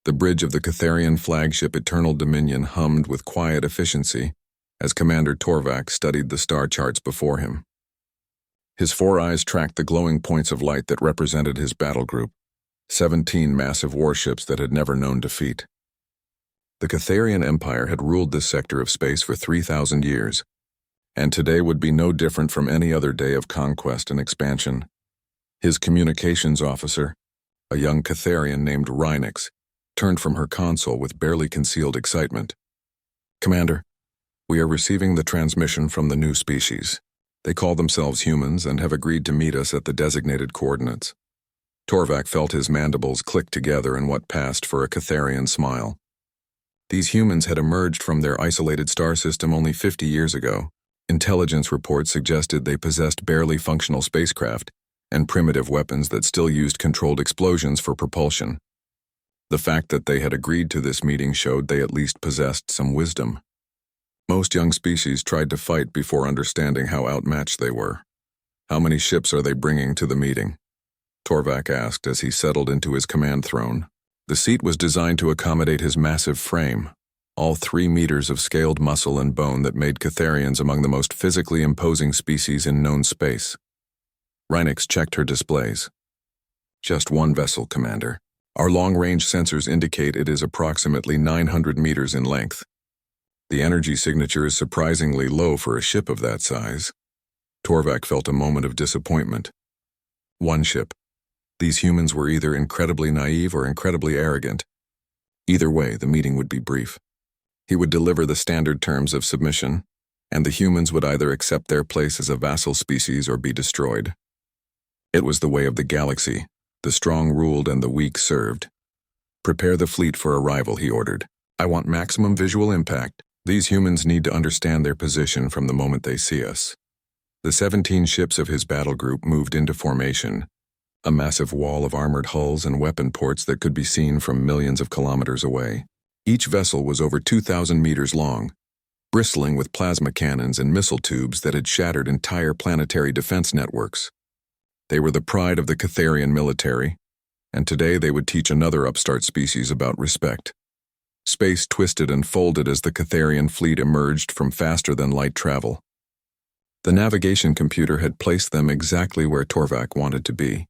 The bridge of the Catharian flagship Eternal Dominion hummed with quiet efficiency as Commander Torvak studied the star charts before him. His 4 eyes tracked the glowing points of light that represented his battle group, 17 massive warships that had never known defeat. The Catharian Empire had ruled this sector of space for 3,000 years, and today would be no different from any other day of conquest and expansion. His communications officer, a young Catharian named Rhynix, turned from her console with barely concealed excitement. "Commander, we are receiving the transmission from the new species. They call themselves humans and have agreed to meet us at the designated coordinates." Torvak felt his mandibles click together in what passed for a Catharian smile. These humans had emerged from their isolated star system only 50 years ago. Intelligence reports suggested they possessed barely functional spacecraft and primitive weapons that still used controlled explosions for propulsion. The fact that they had agreed to this meeting showed they at least possessed some wisdom. Most young species tried to fight before understanding how outmatched they were. "How many ships are they bringing to the meeting?" Torvak asked as he settled into his command throne. The seat was designed to accommodate his massive frame, all 3 meters of scaled muscle and bone that made Catharians among the most physically imposing species in known space. Rhynix checked her displays. "Just 1 vessel, Commander. Our long-range sensors indicate it is approximately 900 meters in length. The energy signature is surprisingly low for a ship of that size." Torvak felt a moment of disappointment. 1 ship. These humans were either incredibly naive or incredibly arrogant. Either way, the meeting would be brief. He would deliver the standard terms of submission, and the humans would either accept their place as a vassal species or be destroyed. It was the way of the galaxy. The strong ruled and the weak served. "Prepare the fleet for arrival," he ordered. "I want maximum visual impact. These humans need to understand their position from the moment they see us." The 17 ships of his battle group moved into formation, a massive wall of armored hulls and weapon ports that could be seen from millions of kilometers away. Each vessel was over 2,000 meters long, bristling with plasma cannons and missile tubes that had shattered entire planetary defense networks. They were the pride of the Catharian military, and today they would teach another upstart species about respect. Space twisted and folded as the Catharian fleet emerged from faster-than-light travel. The navigation computer had placed them exactly where Torvak wanted to be,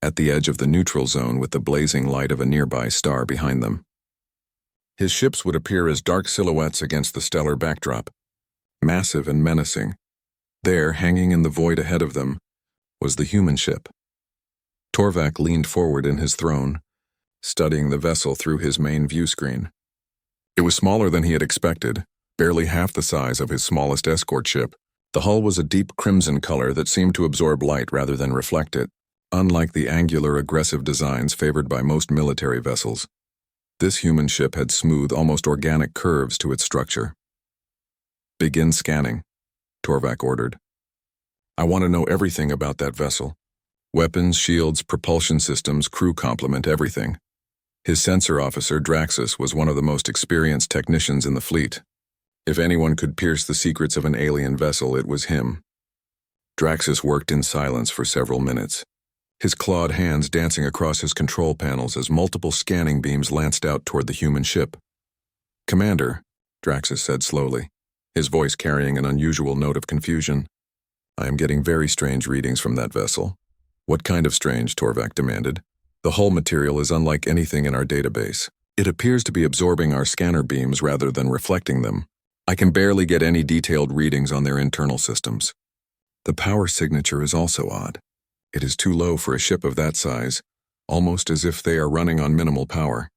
at the edge of the neutral zone with the blazing light of a nearby star behind them. His ships would appear as dark silhouettes against the stellar backdrop, massive and menacing. There, hanging in the void ahead of them, was the human ship. Torvak leaned forward in his throne, studying the vessel through his main view screen. It was smaller than he had expected, barely half the size of his smallest escort ship. The hull was a deep crimson color that seemed to absorb light rather than reflect it, unlike the angular, aggressive designs favored by most military vessels. This human ship had smooth, almost organic curves to its structure. "Begin scanning," Torvak ordered. "I want to know everything about that vessel. Weapons, shields, propulsion systems, crew complement, everything." His sensor officer, Draxus, was one of the most experienced technicians in the fleet. If anyone could pierce the secrets of an alien vessel, it was him. Draxus worked in silence for several minutes, his clawed hands dancing across his control panels as multiple scanning beams lanced out toward the human ship. "Commander," Draxus said slowly, his voice carrying an unusual note of confusion, "I am getting very strange readings from that vessel." "What kind of strange?" Torvak demanded. "The hull material is unlike anything in our database. It appears to be absorbing our scanner beams rather than reflecting them. I can barely get any detailed readings on their internal systems. The power signature is also odd. It is too low for a ship of that size, almost as if they are running on minimal power."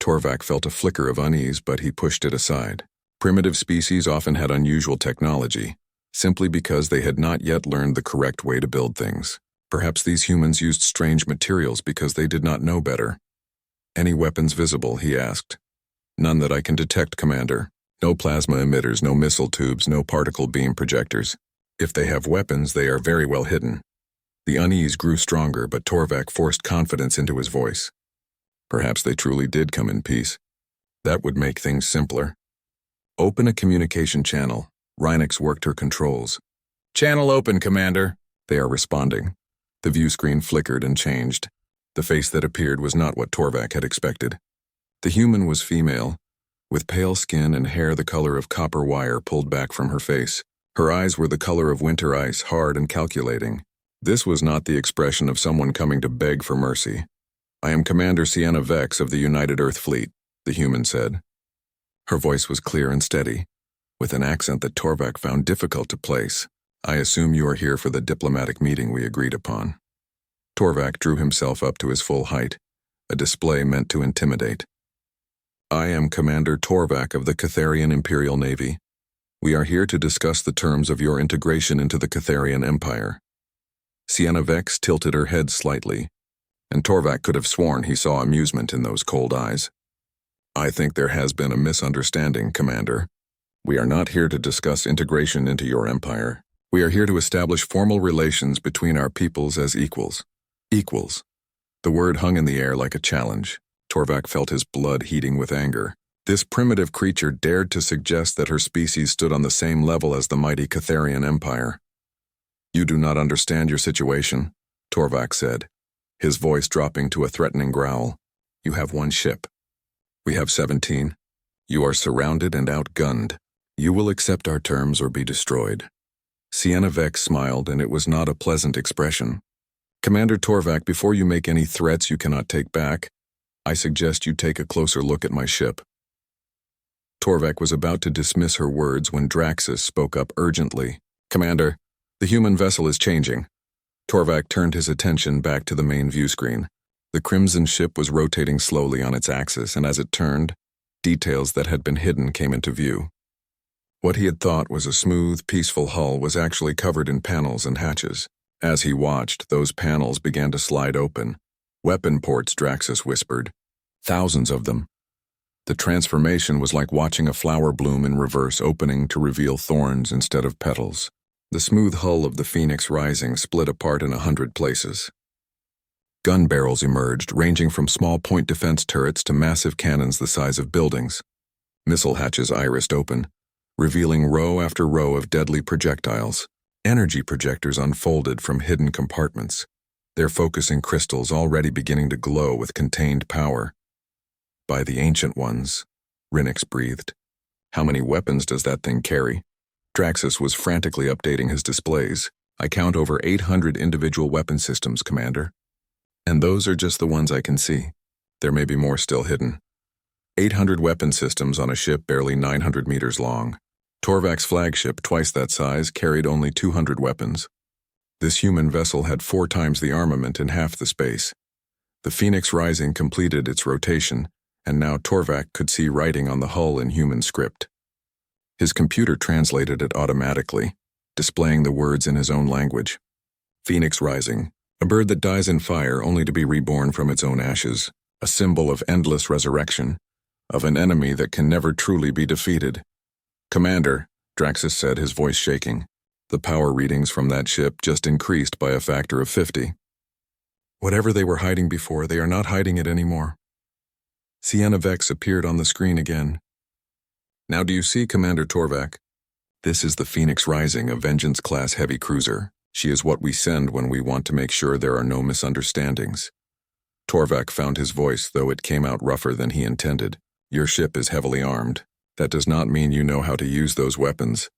Torvak felt a flicker of unease, but he pushed it aside. Primitive species often had unusual technology, simply because they had not yet learned the correct way to build things. Perhaps these humans used strange materials because they did not know better. "Any weapons visible?" he asked. "None that I can detect, Commander. No plasma emitters, no missile tubes, no particle beam projectors. If they have weapons, they are very well hidden." The unease grew stronger, but Torvak forced confidence into his voice. Perhaps they truly did come in peace. That would make things simpler. "Open a communication channel." Rhynix worked her controls. "Channel open, Commander." "They are responding." The view screen flickered and changed. The face that appeared was not what Torvak had expected. The human was female, with pale skin and hair the color of copper wire pulled back from her face. Her eyes were the color of winter ice, hard and calculating. This was not the expression of someone coming to beg for mercy. "I am Commander Sienna Vex of the United Earth Fleet," the human said. Her voice was clear and steady, with an accent that Torvak found difficult to place. "I assume you are here for the diplomatic meeting we agreed upon." Torvak drew himself up to his full height, a display meant to intimidate. "I am Commander Torvak of the Catharian Imperial Navy. We are here to discuss the terms of your integration into the Catharian Empire." Sienna Vex tilted her head slightly, and Torvak could have sworn he saw amusement in those cold eyes. "I think there has been a misunderstanding, Commander. We are not here to discuss integration into your empire. We are here to establish formal relations between our peoples as equals." Equals. The word hung in the air like a challenge. Torvak felt his blood heating with anger. This primitive creature dared to suggest that her species stood on the same level as the mighty Catharian Empire. "You do not understand your situation," Torvak said, his voice dropping to a threatening growl. "You have one ship. We have 17. You are surrounded and outgunned. You will accept our terms or be destroyed." Sienna Vex smiled, and it was not a pleasant expression. "Commander Torvak, before you make any threats you cannot take back, I suggest you take a closer look at my ship." Torvak was about to dismiss her words when Draxus spoke up urgently. "Commander, the human vessel is changing." Torvak turned his attention back to the main view screen. The crimson ship was rotating slowly on its axis, and as it turned, details that had been hidden came into view. What he had thought was a smooth, peaceful hull was actually covered in panels and hatches. As he watched, those panels began to slide open. "Weapon ports," Draxus whispered. "Thousands of them." The transformation was like watching a flower bloom in reverse, opening to reveal thorns instead of petals. The smooth hull of the Phoenix Rising split apart in 100 places. Gun barrels emerged, ranging from small point defense turrets to massive cannons the size of buildings. Missile hatches irised open, revealing row after row of deadly projectiles. Energy projectors unfolded from hidden compartments, their focusing crystals already beginning to glow with contained power. "By the Ancient Ones," Rinix breathed. "How many weapons does that thing carry?" Draxus was frantically updating his displays. "I count over 800 individual weapon systems, Commander. And those are just the ones I can see. There may be more still hidden. 800 weapon systems on a ship barely 900 meters long. Torvak's flagship, twice that size, carried only 200 weapons. This human vessel had 4 times the armament in half the space. The Phoenix Rising completed its rotation, and now Torvak could see writing on the hull in human script. His computer translated it automatically, displaying the words in his own language. "Phoenix Rising, a bird that dies in fire only to be reborn from its own ashes, a symbol of endless resurrection, of an enemy that can never truly be defeated." "Commander," Draxus said, his voice shaking. The power readings from that ship just increased by a factor of 50. "Whatever they were hiding before, they are not hiding it anymore." Sienna Vex appeared on the screen again. "Now do you see, Commander Torvak? This is the Phoenix Rising, a Vengeance-class heavy cruiser. She is what we send when we want to make sure there are no misunderstandings." Torvak found his voice, though it came out rougher than he intended. "Your ship is heavily armed. That does not mean you know how to use those weapons.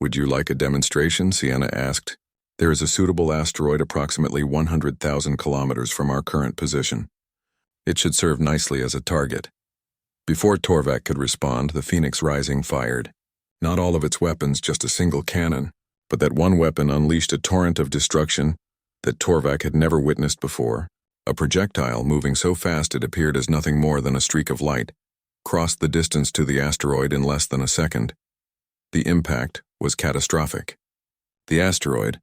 Would you like a demonstration?" Sienna asked. "There is a suitable asteroid approximately 100,000 kilometers from our current position. It should serve nicely as a target." Before Torvak could respond, the Phoenix Rising fired. Not all of its weapons, just a single cannon, but that one weapon unleashed a torrent of destruction that Torvak had never witnessed before. A projectile, moving so fast it appeared as nothing more than a streak of light, crossed the distance to the asteroid in less than a second. The impact was catastrophic. The asteroid,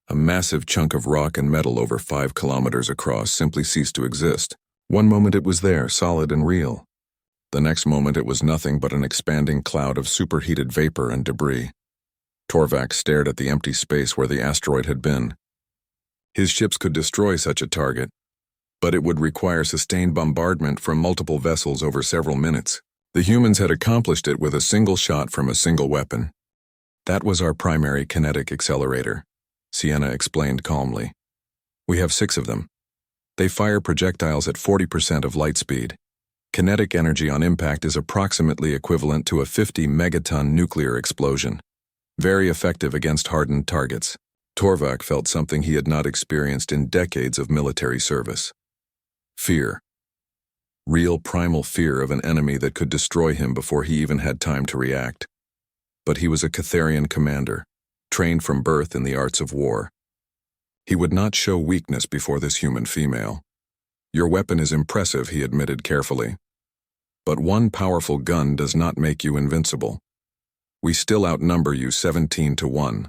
a massive chunk of rock and metal over 5 kilometers across, simply ceased to exist. One moment it was there, solid and real. The next moment it was nothing but an expanding cloud of superheated vapor and debris. Torvak stared at the empty space where the asteroid had been. His ships could destroy such a target, but it would require sustained bombardment from multiple vessels over several minutes. The humans had accomplished it with a single shot from a single weapon. "That was our primary kinetic accelerator," Sienna explained calmly. "We have 6 of them. They fire projectiles at 40% of light speed. Kinetic energy on impact is approximately equivalent to a 50 megaton nuclear explosion. Very effective against hardened targets. Torvak felt something he had not experienced in decades of military service. Fear. Real primal fear of an enemy that could destroy him before he even had time to react. But he was a Catharian commander, trained from birth in the arts of war. He would not show weakness before this human female. Your weapon is impressive, he admitted carefully. But one powerful gun does not make you invincible. We still outnumber you 17-1.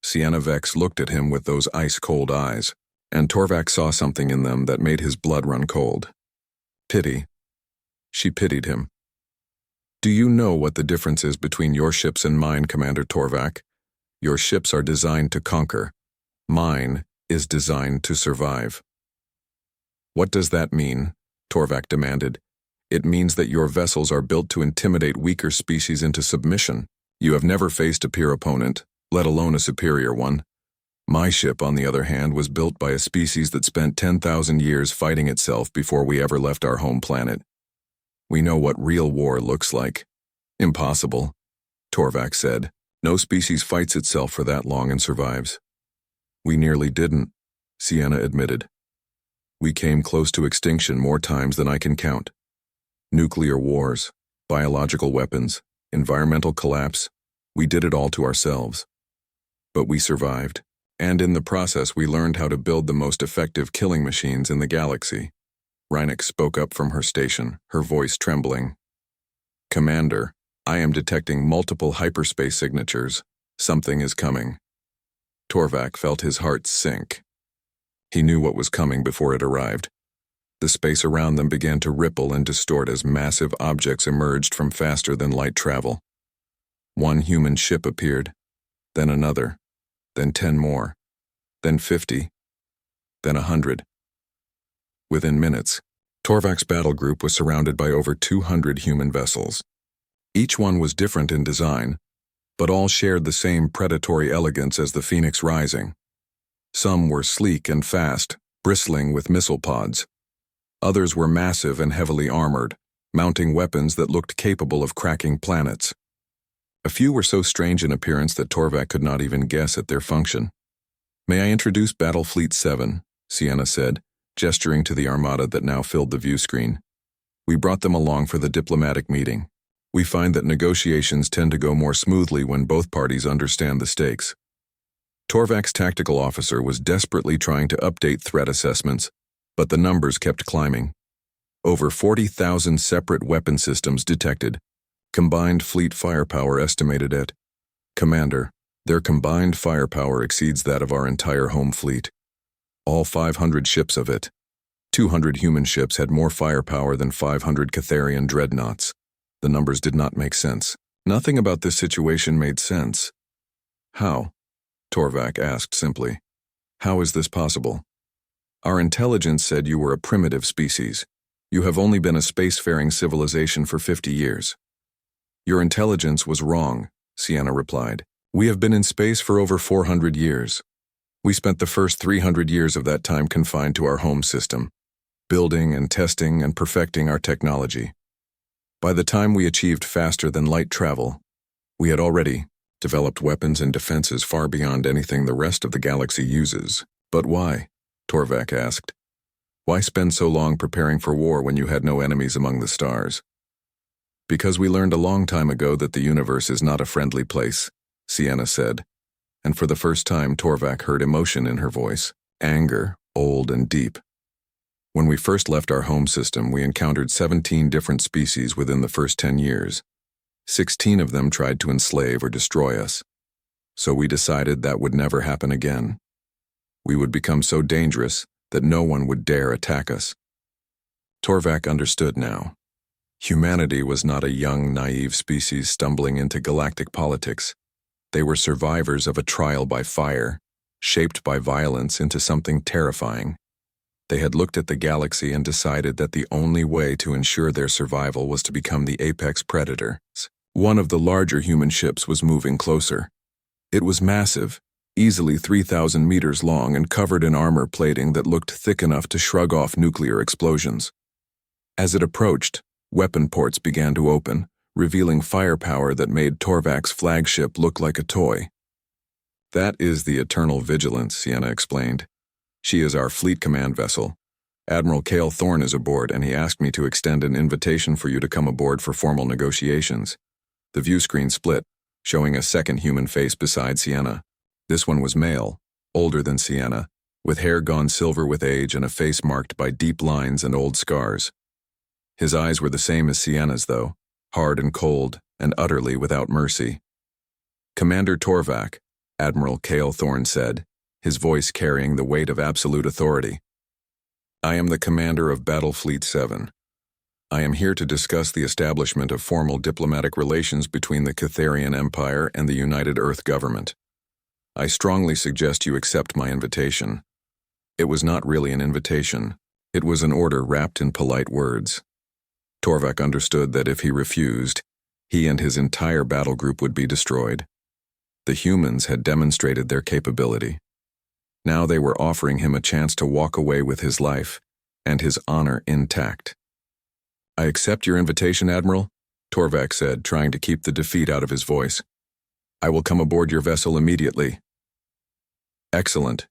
Sienna Vex looked at him with those ice-cold eyes, and Torvak saw something in them that made his blood run cold. Pity. She pitied him. Do you know what the difference is between your ships and mine, Commander Torvak? Your ships are designed to conquer. Mine is designed to survive. What does that mean? Torvak demanded. It means that your vessels are built to intimidate weaker species into submission. You have never faced a peer opponent, let alone a superior one. My ship, on the other hand, was built by a species that spent 10,000 years fighting itself before we ever left our home planet. We know what real war looks like. Impossible, Torvak said. No species fights itself for that long and survives. We nearly didn't, Sienna admitted. We came close to extinction more times than I can count. Nuclear wars, biological weapons, environmental collapse, we did it all to ourselves. But we survived, and in the process we learned how to build the most effective killing machines in the galaxy. Reinix spoke up from her station, her voice trembling. Commander, I am detecting multiple hyperspace signatures. Something is coming. Torvak felt his heart sink. He knew what was coming before it arrived. The space around them began to ripple and distort as massive objects emerged from faster-than-light travel. One human ship appeared, then another, then 10 more, then 50, then 100. Within minutes, Torvak's battle group was surrounded by over 200 human vessels. Each one was different in design, but all shared the same predatory elegance as the Phoenix Rising. Some were sleek and fast, bristling with missile pods. Others were massive and heavily armored, mounting weapons that looked capable of cracking planets. A few were so strange in appearance that Torvak could not even guess at their function. May I introduce Battle Fleet 7, Sienna said, gesturing to the armada that now filled the view screen. We brought them along for the diplomatic meeting. We find that negotiations tend to go more smoothly when both parties understand the stakes. Torvak's tactical officer was desperately trying to update threat assessments, but the numbers kept climbing. Over 40,000 separate weapon systems detected. Combined fleet firepower estimated at... Commander, their combined firepower exceeds that of our entire home fleet. All 500 ships of it. 200 human ships had more firepower than 500 Catharian dreadnoughts. The numbers did not make sense. Nothing about this situation made sense. How? Torvak asked simply. How is this possible? Our intelligence said you were a primitive species. You have only been a spacefaring civilization for 50 years. Your intelligence was wrong, Sienna replied. We have been in space for over 400 years. We spent the first 300 years of that time confined to our home system, building and testing and perfecting our technology. By the time we achieved faster-than-light travel, we had already developed weapons and defenses far beyond anything the rest of the galaxy uses. But why? Torvak asked. Why spend so long preparing for war when you had no enemies among the stars? Because we learned a long time ago that the universe is not a friendly place, Sienna said, and for the first time Torvak heard emotion in her voice, anger, old and deep. When we first left our home system, we encountered 17 different species within the first 10 years. 16 of them tried to enslave or destroy us. So we decided that would never happen again. We would become so dangerous that no one would dare attack us. Torvak understood now. Humanity was not a young, naive species stumbling into galactic politics. They were survivors of a trial by fire, shaped by violence into something terrifying. They had looked at the galaxy and decided that the only way to ensure their survival was to become the apex predator. One of the larger human ships was moving closer. It was massive, easily 3,000 meters long and covered in armor plating that looked thick enough to shrug off nuclear explosions. As it approached, weapon ports began to open, revealing firepower that made Torvak's flagship look like a toy. "That is the Eternal Vigilance," Sienna explained. "She is our fleet command vessel. Admiral Cale Thorne is aboard, and he asked me to extend an invitation for you to come aboard for formal negotiations." The view screen split, showing a second human face beside Sienna. This one was male, older than Sienna, with hair gone silver with age and a face marked by deep lines and old scars. His eyes were the same as Sienna's, though, hard and cold, and utterly without mercy. "Commander Torvak," Admiral Cale Thorne said, his voice carrying the weight of absolute authority. "I am the commander of Battle Fleet 7. I am here to discuss the establishment of formal diplomatic relations between the Catharian Empire and the United Earth Government. I strongly suggest you accept my invitation." It was not really an invitation. It was an order wrapped in polite words. Torvak understood that if he refused, he and his entire battle group would be destroyed. The humans had demonstrated their capability. Now they were offering him a chance to walk away with his life and his honor intact. "I accept your invitation, Admiral," Torvak said, trying to keep the defeat out of his voice. "I will come aboard your vessel immediately." "Excellent,"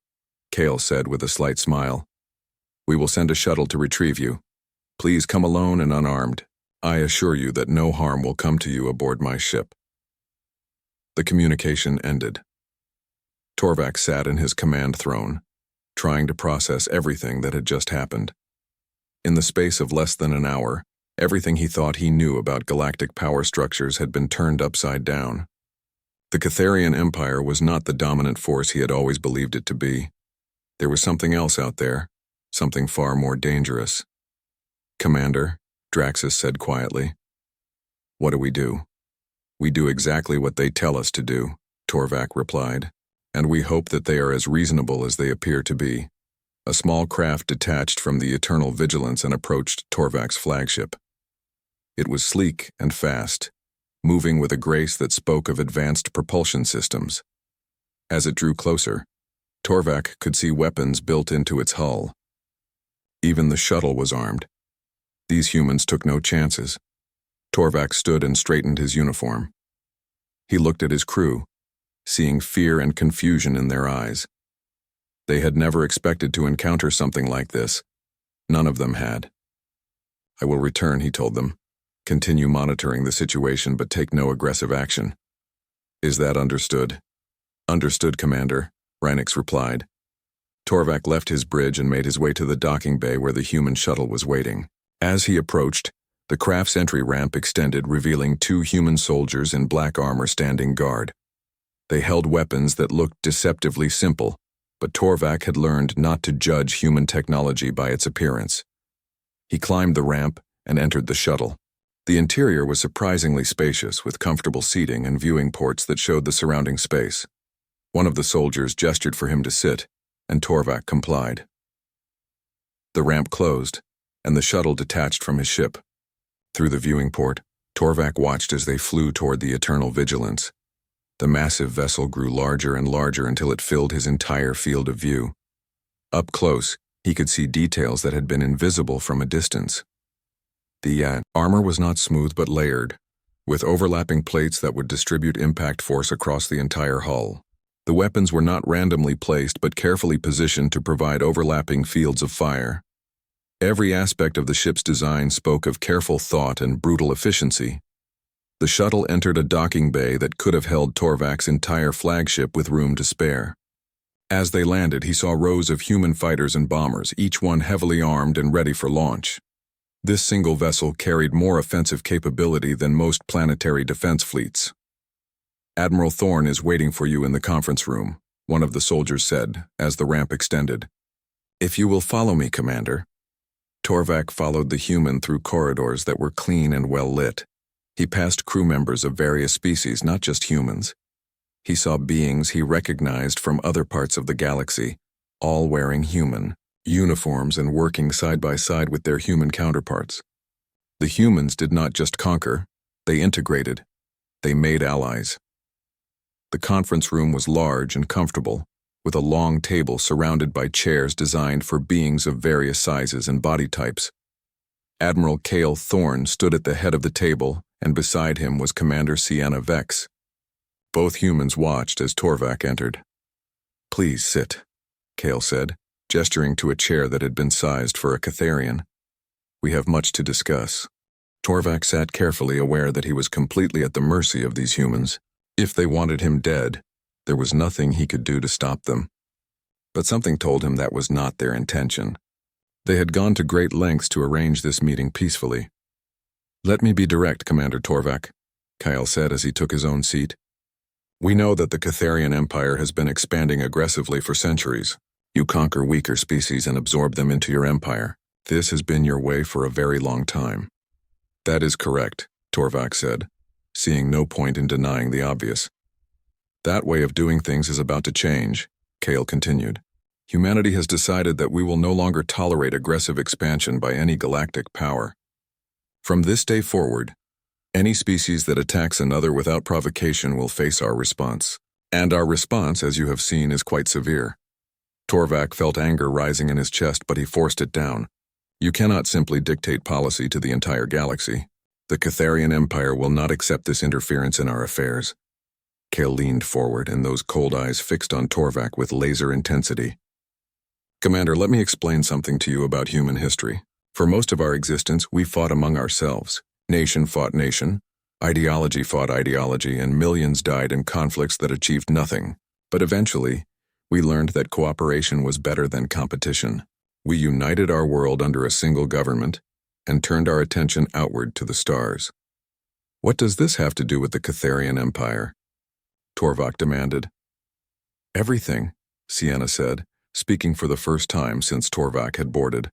Cale said with a slight smile. "We will send a shuttle to retrieve you. Please come alone and unarmed. I assure you that no harm will come to you aboard my ship." The communication ended. Torvak sat in his command throne, trying to process everything that had just happened. In the space of less than an hour, everything he thought he knew about galactic power structures had been turned upside down. The Catharian Empire was not the dominant force he had always believed it to be. There was something else out there, something far more dangerous. "Commander," Draxus said quietly. "What do? We do exactly what they tell us to do," Torvak replied, "and we hope that they are as reasonable as they appear to be." A small craft detached from the Eternal Vigilance and approached Torvak's flagship. It was sleek and fast, moving with a grace that spoke of advanced propulsion systems. As it drew closer, Torvak could see weapons built into its hull. Even the shuttle was armed. These humans took no chances. Torvak stood and straightened his uniform. He looked at his crew, seeing fear and confusion in their eyes. They had never expected to encounter something like this. None of them had. "I will return," he told them. "Continue monitoring the situation, but take no aggressive action." "Is that understood?" "Understood, Commander," Reinix replied. Torvak left his bridge and made his way to the docking bay where the human shuttle was waiting. As he approached, the craft's entry ramp extended, revealing 2 human soldiers in black armor standing guard. They held weapons that looked deceptively simple, but Torvak had learned not to judge human technology by its appearance. He climbed the ramp and entered the shuttle. The interior was surprisingly spacious, with comfortable seating and viewing ports that showed the surrounding space. One of the soldiers gestured for him to sit, and Torvak complied. The ramp closed, and the shuttle detached from his ship. Through the viewing port, Torvak watched as they flew toward the Eternal Vigilance. The massive vessel grew larger and larger until it filled his entire field of view. Up close, he could see details that had been invisible from a distance. The armor was not smooth but layered, with overlapping plates that would distribute impact force across the entire hull. The weapons were not randomly placed but carefully positioned to provide overlapping fields of fire. Every aspect of the ship's design spoke of careful thought and brutal efficiency. The shuttle entered a docking bay that could have held Torvak's entire flagship with room to spare. As they landed, he saw rows of human fighters and bombers, each one heavily armed and ready for launch. This single vessel carried more offensive capability than most planetary defense fleets. "Admiral Thorne is waiting for you in the conference room," one of the soldiers said as the ramp extended. "If you will follow me, Commander." Torvak followed the human through corridors that were clean and well lit. He passed crew members of various species, not just humans. He saw beings he recognized from other parts of the galaxy, all wearing human uniforms and working side by side with their human counterparts. The humans did not just conquer, they integrated. They made allies. The conference room was large and comfortable, with a long table surrounded by chairs designed for beings of various sizes and body types. Admiral Cale Thorne stood at the head of the table, and beside him was Commander Sienna Vex. Both humans watched as Torvak entered. "Please sit," Cale said, gesturing to a chair that had been sized for a Catharian. "We have much to discuss." Torvak sat carefully, aware that he was completely at the mercy of these humans. If they wanted him dead, there was nothing he could do to stop them. But something told him that was not their intention. They had gone to great lengths to arrange this meeting peacefully. "Let me be direct, Commander Torvak," Kyle said as he took his own seat. "We know that the Catharian Empire has been expanding aggressively for centuries. You conquer weaker species and absorb them into your empire. This has been your way for a very long time." "That is correct," Torvak said, seeing no point in denying the obvious. "That way of doing things is about to change," Cale continued. "Humanity has decided that we will no longer tolerate aggressive expansion by any galactic power. From this day forward, any species that attacks another without provocation will face our response. And our response, as you have seen, is quite severe." Torvak felt anger rising in his chest, but he forced it down. "You cannot simply dictate policy to the entire galaxy. The Catharian Empire will not accept this interference in our affairs." Cale leaned forward, and those cold eyes fixed on Torvak with laser intensity. "Commander, let me explain something to you about human history. For most of our existence, we fought among ourselves. Nation fought nation, ideology fought ideology, and millions died in conflicts that achieved nothing. But eventually, we learned that cooperation was better than competition. We united our world under a single government and turned our attention outward to the stars." "What does this have to do with the Catharian Empire?" Torvak demanded. "Everything," Sienna said, speaking for the first time since Torvak had boarded.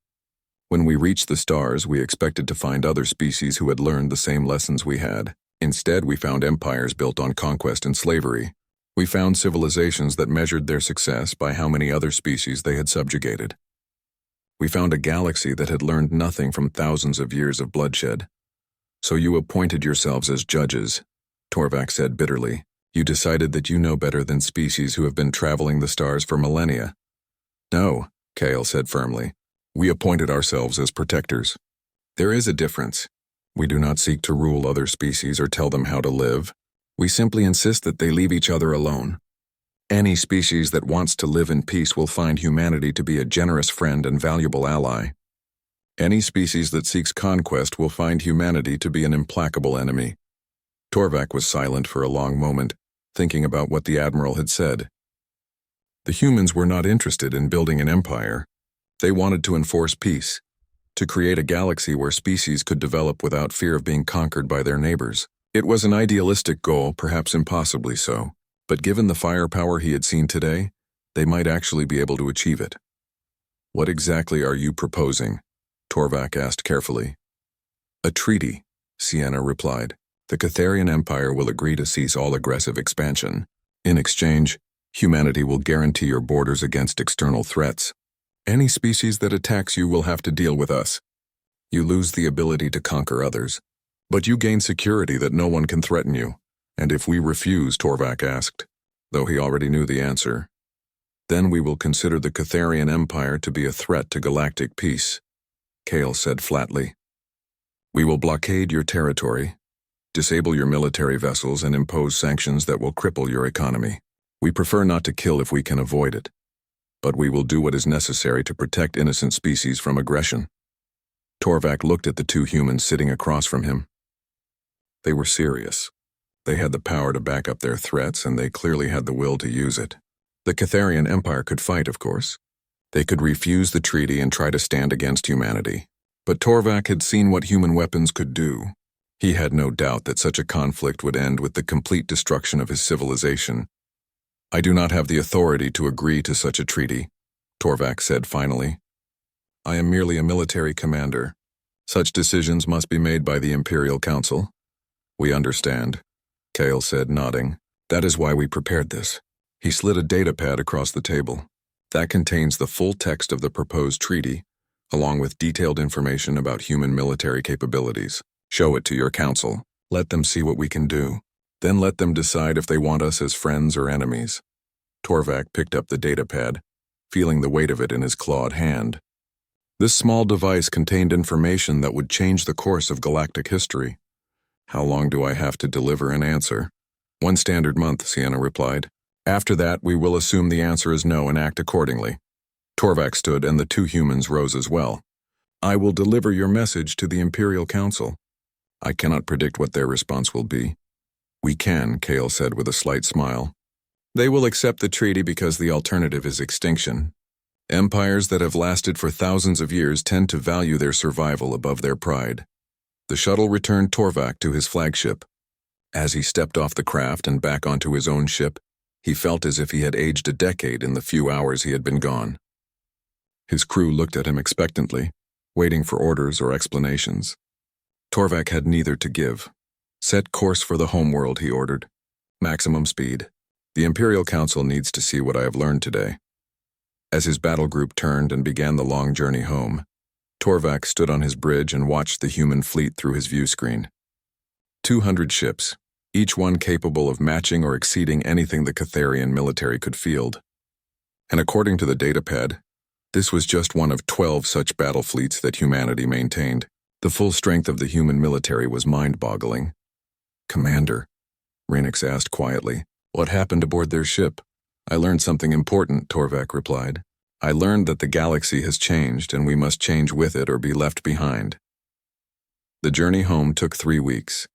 "When we reached the stars, we expected to find other species who had learned the same lessons we had. Instead, we found empires built on conquest and slavery. We found civilizations that measured their success by how many other species they had subjugated. We found a galaxy that had learned nothing from thousands of years of bloodshed. So you appointed yourselves as judges," Torvak said bitterly. "You decided that you know better than species who have been traveling the stars for millennia." "No," Cale said firmly. "We appointed ourselves as protectors. There is a difference. We do not seek to rule other species or tell them how to live. We simply insist that they leave each other alone. Any species that wants to live in peace will find humanity to be a generous friend and valuable ally. Any species that seeks conquest will find humanity to be an implacable enemy." Torvak was silent for a long moment, thinking about what the Admiral had said. The humans were not interested in building an empire. They wanted to enforce peace, to create a galaxy where species could develop without fear of being conquered by their neighbors. It was an idealistic goal, perhaps impossibly so, but given the firepower he had seen today, they might actually be able to achieve it. "What exactly are you proposing?" Torvak asked carefully. "A treaty," Sienna replied. "The Catharian Empire will agree to cease all aggressive expansion. In exchange, humanity will guarantee your borders against external threats. Any species that attacks you will have to deal with us. You lose the ability to conquer others, but you gain security that no one can threaten you. And if we refuse," Torvak asked, though he already knew the answer, "then we will consider the Catharian Empire to be a threat to galactic peace," Cale said flatly. "We will blockade your territory, disable your military vessels, and impose sanctions that will cripple your economy. We prefer not to kill if we can avoid it, but we will do what is necessary to protect innocent species from aggression." Torvak looked at the two humans sitting across from him. They were serious. They had the power to back up their threats, and they clearly had the will to use it. The Catharian Empire could fight, of course. They could refuse the treaty and try to stand against humanity. But Torvak had seen what human weapons could do. He had no doubt that such a conflict would end with the complete destruction of his civilization. "I do not have the authority to agree to such a treaty," Torvak said finally. "I am merely a military commander. Such decisions must be made by the Imperial Council." "We understand," Cale said, nodding. "That is why we prepared this." He slid a datapad across the table. "That contains the full text of the proposed treaty, along with detailed information about human military capabilities. Show it to your council. Let them see what we can do. Then let them decide if they want us as friends or enemies." Torvak picked up the datapad, feeling the weight of it in his clawed hand. This small device contained information that would change the course of galactic history. How long do I have to deliver an answer? 1 standard month, Sienna replied. After that, we will assume the answer is no and act accordingly. Torvak stood and the 2 humans rose as well. I will deliver your message to the Imperial Council. I cannot predict what their response will be. We can, Kale said with a slight smile. They will accept the treaty because the alternative is extinction. Empires that have lasted for thousands of years tend to value their survival above their pride. The shuttle returned Torvak to his flagship. As he stepped off the craft and back onto his own ship, he felt as if he had aged a decade in the few hours he had been gone. His crew looked at him expectantly, waiting for orders or explanations. Torvak had neither to give. Set course for the homeworld, he ordered. Maximum speed. The Imperial Council needs to see what I have learned today. As his battle group turned and began the long journey home, Torvak stood on his bridge and watched the human fleet through his view screen. 200 ships, each one capable of matching or exceeding anything the Catharian military could field. And according to the datapad, this was just one of 12 such battle fleets that humanity maintained. The full strength of the human military was mind-boggling. Commander, Renix asked quietly, what happened aboard their ship? I learned something important, Torvak replied. I learned that the galaxy has changed and we must change with it or be left behind. The journey home took 3 weeks.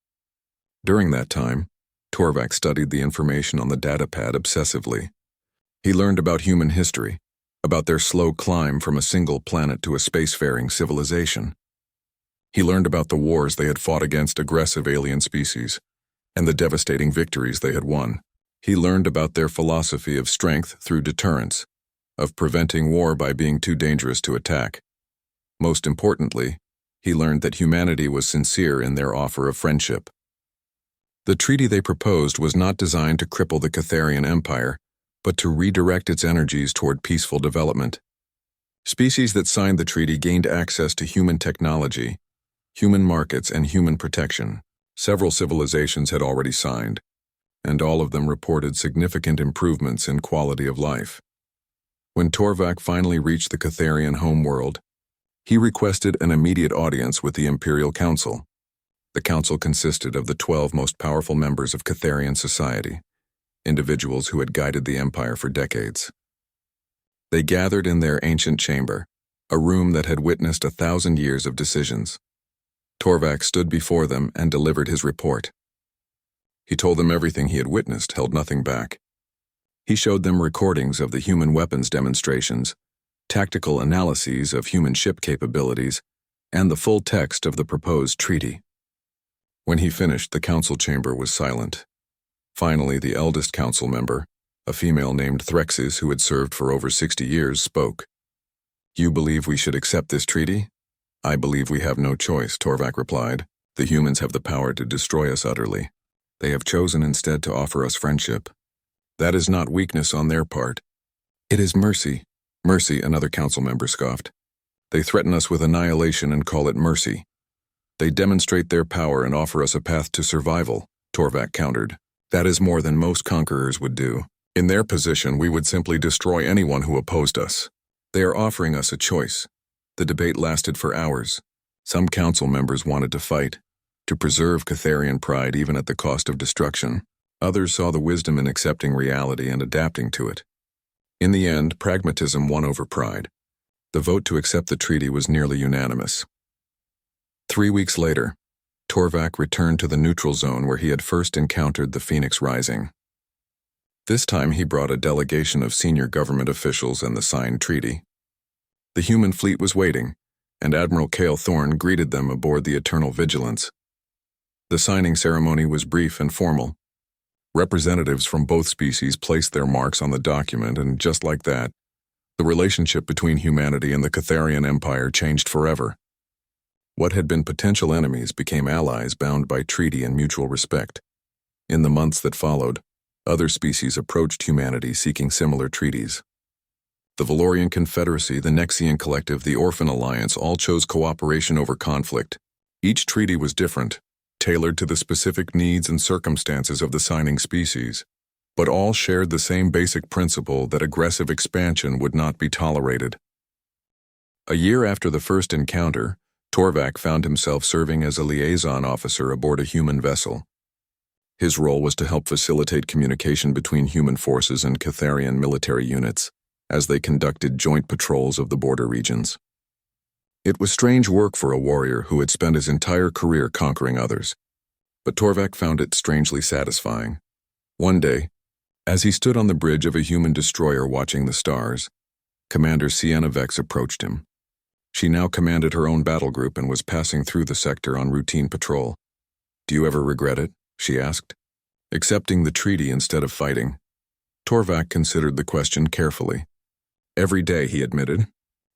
During that time, Torvak studied the information on the datapad obsessively. He learned about human history, about their slow climb from a single planet to a spacefaring civilization. He learned about the wars they had fought against aggressive alien species, and the devastating victories they had won. He learned about their philosophy of strength through deterrence, of preventing war by being too dangerous to attack. Most importantly, he learned that humanity was sincere in their offer of friendship. The treaty they proposed was not designed to cripple the Catharian Empire, but to redirect its energies toward peaceful development. Species that signed the treaty gained access to human technology, human markets, and human protection. Several civilizations had already signed, and all of them reported significant improvements in quality of life. When Torvak finally reached the Catharian homeworld, he requested an immediate audience with the Imperial Council. The council consisted of the 12 most powerful members of Catharian society, individuals who had guided the empire for decades. They gathered in their ancient chamber, a room that had witnessed 1,000 years of decisions. Torvak stood before them and delivered his report. He told them everything he had witnessed, held nothing back. He showed them recordings of the human weapons demonstrations, tactical analyses of human ship capabilities, and the full text of the proposed treaty. When he finished, the council chamber was silent. Finally, the eldest council member, a female named Threxis who had served for over 60 years, spoke. You believe we should accept this treaty? I believe we have no choice, Torvak replied. The humans have the power to destroy us utterly. They have chosen instead to offer us friendship. That is not weakness on their part. It is mercy. Mercy, another council member scoffed. They threaten us with annihilation and call it mercy. They demonstrate their power and offer us a path to survival, Torvak countered. That is more than most conquerors would do. In their position, we would simply destroy anyone who opposed us. They are offering us a choice. The debate lasted for hours. Some council members wanted to fight, to preserve Catharian pride even at the cost of destruction. Others saw the wisdom in accepting reality and adapting to it. In the end, pragmatism won over pride. The vote to accept the treaty was nearly unanimous. 3 weeks later, Torvak returned to the neutral zone where he had first encountered the Phoenix Rising. This time he brought a delegation of senior government officials and the signed treaty. The human fleet was waiting, and Admiral Cale Thorne greeted them aboard the Eternal Vigilance. The signing ceremony was brief and formal. Representatives from both species placed their marks on the document, and just like that, the relationship between humanity and the Catharian Empire changed forever. What had been potential enemies became allies bound by treaty and mutual respect. In the months that followed, other species approached humanity seeking similar treaties. The Valorian Confederacy, the Nexian Collective, the Orphan Alliance all chose cooperation over conflict. Each treaty was different, tailored to the specific needs and circumstances of the signing species, but all shared the same basic principle that aggressive expansion would not be tolerated. A year after the first encounter, Torvak found himself serving as a liaison officer aboard a human vessel. His role was to help facilitate communication between human forces and Catharian military units as they conducted joint patrols of the border regions. It was strange work for a warrior who had spent his entire career conquering others, but Torvak found it strangely satisfying. One day, as he stood on the bridge of a human destroyer watching the stars, Commander Sienna Vex approached him. She now commanded her own battle group and was passing through the sector on routine patrol. "Do you ever regret it?" she asked. Accepting the treaty instead of fighting. Torvak considered the question carefully. "Every day," he admitted,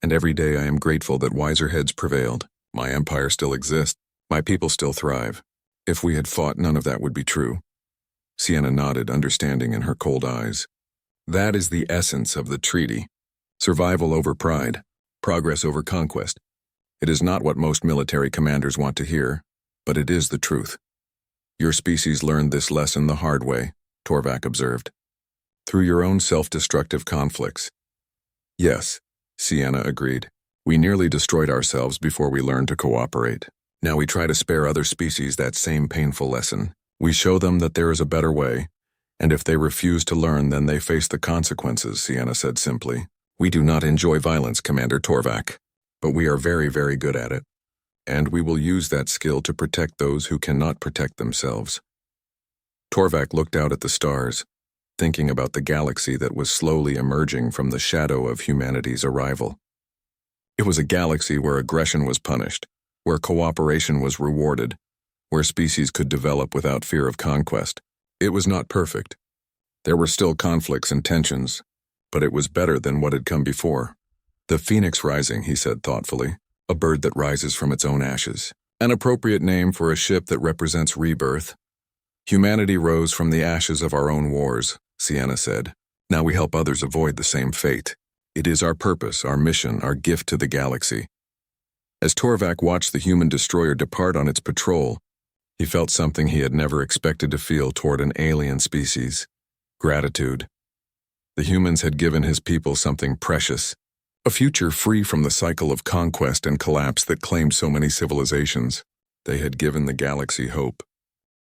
"and every day I am grateful that wiser heads prevailed. My empire still exists. My people still thrive. If we had fought, none of that would be true." Sienna nodded, understanding in her cold eyes. That is the essence of the treaty. Survival over pride, progress over conquest. It is not what most military commanders want to hear, but it is the truth. "Your species learned this lesson the hard way," Torvak observed. "Through your own self-destructive conflicts." "Yes," Sienna agreed. "We nearly destroyed ourselves before we learned to cooperate. Now we try to spare other species that same painful lesson. We show them that there is a better way, and if they refuse to learn, then they face the consequences," Sienna said simply. "We do not enjoy violence, Commander Torvak, but we are very, very good at it, and we will use that skill to protect those who cannot protect themselves." Torvak looked out at the stars, thinking about the galaxy that was slowly emerging from the shadow of humanity's arrival. It was a galaxy where aggression was punished, where cooperation was rewarded, where species could develop without fear of conquest. It was not perfect. There were still conflicts and tensions, but it was better than what had come before. "The phoenix rising," he said thoughtfully, "a bird that rises from its own ashes. An appropriate name for a ship that represents rebirth." "Humanity rose from the ashes of our own wars," Sienna said. "Now we help others avoid the same fate. It is our purpose, our mission, our gift to the galaxy." As Torvak watched the human destroyer depart on its patrol, he felt something he had never expected to feel toward an alien species: gratitude. The humans had given his people something precious, a future free from the cycle of conquest and collapse that claimed so many civilizations. They had given the galaxy hope.